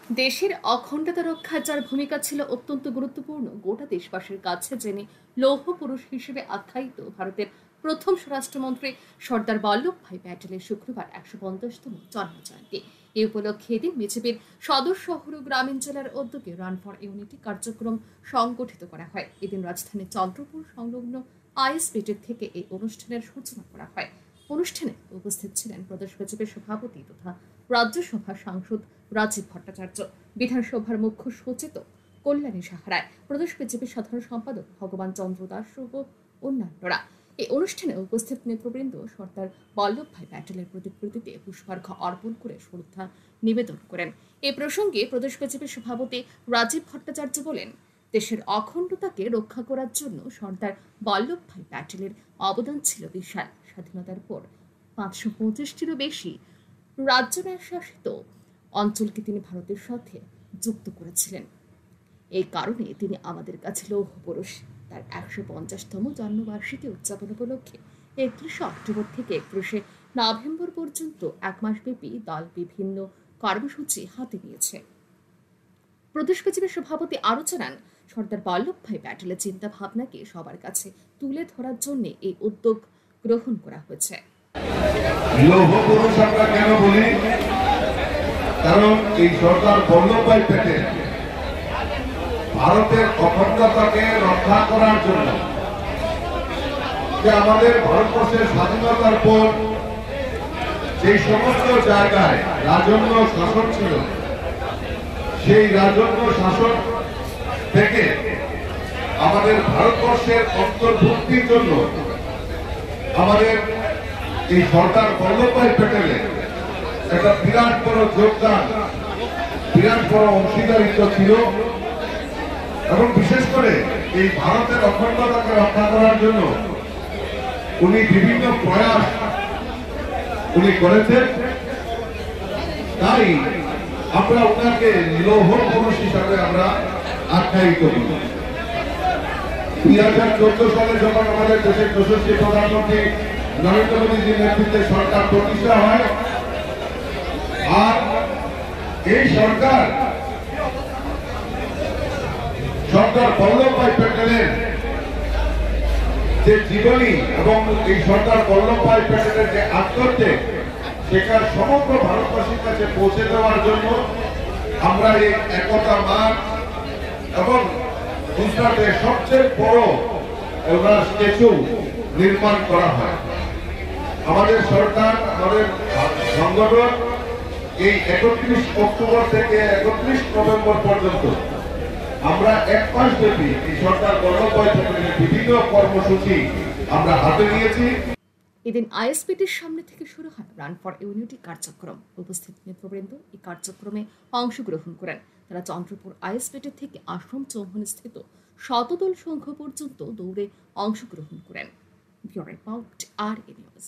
দেশের অখণ্ডতা রক্ষায় যার ভূমিকা ছিল অত্যন্ত গুরুত্বপূর্ণ, গোটা দেশবাসীর কাছে জেনে লৌহ পুরুষ হিসেবে আখ্যায়িত ভারতের প্রথম স্বরাষ্ট্রমন্ত্রী সর্দার বল্লভভাই প্যাটেলের শুক্রবার ১৫০তম জন্মজয়ন্তী। এ উপলক্ষে এদিন বিজেপির সদর শহর ও গ্রামীণ জেলার উদ্যোগে রান ফর ইউনিটি কার্যক্রম সংগঠিত করা হয়। এদিন রাজধানী চন্দ্রপুর সংলগ্ন আইএসবিটি থেকে এই অনুষ্ঠানের সূচনা করা হয়। অনুষ্ঠানে উপস্থিত ছিলেন প্রদেশ বিজেপির সভাপতি তথা রাজ্যসভার সাংসদ রাজীব ভট্টাচার্য, বিধানসভার মুখ্য সচেতক কল্যাণী সাহারায়, প্রদেশ বিজেপির সাধারণ সম্পাদক ভগবান চন্দ্র দাস সহ অন্যান্যরা। এই অনুষ্ঠানে উপস্থিত নেতৃবৃন্দ সর্দার বল্লভভাই প্যাটেলের প্রতিকৃতিতে পুষ্পার্ঘ্য অর্পণ করে শ্রদ্ধা নিবেদন করেন। এ প্রসঙ্গে প্রদেশ বিজেপির সভাপতি রাজীব ভট্টাচার্য বলেন, দেশের অখণ্ডতাকে রক্ষা করার জন্য সর্দার বল্লভভাই প্যাটেলের অবদান ছিল বিশাল। স্বাধীনতার পর ৫২৫টিরও বেশি রাজ্য শাসিত অঞ্চলকে তিনি ভারতের সাথে যুক্ত করেছিলেন। এই কারণে তিনি আমাদের কাছে লৌহ পুরুষ। তার ১৫০তম জন্মবার্ষিকী উদযাপন উপলক্ষে ৩১ অক্টোবর থেকে ৩১ নভেম্বর পর্যন্ত এক মাসব্যাপী দল বিভিন্ন কর্মসূচি হাতে নিয়েছে। প্রদেশ বিজেপির সভাপতি আরও জানান, সর্দার বল্লভভাই প্যাটেলের চিন্তা ভাবনাকে সবার কাছে তুলে ধরার জন্য এই উদ্যোগ গ্রহণ করা হয়েছে। লৌহ পুরুষ আমরা কেন বলি? কারণ এই সর্দার বল্লভভাই প্যাটেল ভারতের অখণ্ডতাকে রক্ষা করার জন্য, যে আমাদের ভারতবর্ষের স্বাধীনতার পর যে সমস্ত জায়গায় রাজন্য শাসন ছিল, সেই রাজন্য শাসন থেকে আমাদের ভারতবর্ষের অন্তর্ভুক্তির জন্য আমাদের এই সর্দার বল্লভভাই প্যাটেলের একটা বিরাট বড় যোগদান, বিরাট বড় অংশীদারিত্ব ছিল। এবং বিশেষ করে এই ভারতের অখণ্ডতাকে রক্ষা করার জন্য উনি বিভিন্ন প্রয়াস করেছেন। তাই আমরা ওনাকে লৌহ পুরুষ হিসাবে আমরা আখ্যায়িত করি। ২০১৪ সালে যখন আমাদের দেশের যশস্বী প্রধানমন্ত্রী নরেন্দ্র মোদীজির নেতৃত্বে সরকার প্রতিষ্ঠা হয়, আর এই সরকার সর্দার বল্লভভাই প্যাটেলের যে জীবনী এবং এই সর্দার বল্লভভাই প্যাটেলের যে আত্মত্যাগ, সেটা সমগ্র ভারতবাসীর কাছে পৌঁছে দেওয়ার জন্য আমরা এই একতা মার্চ এবং গুজরাটের সবচেয়ে বড় স্ট্যাচু নির্মাণ করা হয়। আমাদের সরকার, আমাদের সংগঠন এই ৩১ অক্টোবর থেকে ৩১ নভেম্বর পর্যন্ত আমরা এক মাস ব্যাপী এই সরকার বল্লভভাই প্যাটেলের বিভিন্ন কর্মসূচি আমরা হাতে নিয়েছি। এদিন আইএসবিটির সামনে থেকে শুরু হয় রান ফর ইউনিটি কার্যক্রম। উপস্থিত নেতৃবৃন্দ এই কার্যক্রমে অংশগ্রহণ করেন। তারা চন্দ্রপুর আইএসবিটি থেকে আশ্রম চৌহান স্থিত শতদল সংঘ পর্যন্ত দৌড়ে অংশগ্রহণ করেন। ব্যুরো রিপোর্ট, আর নিউজ।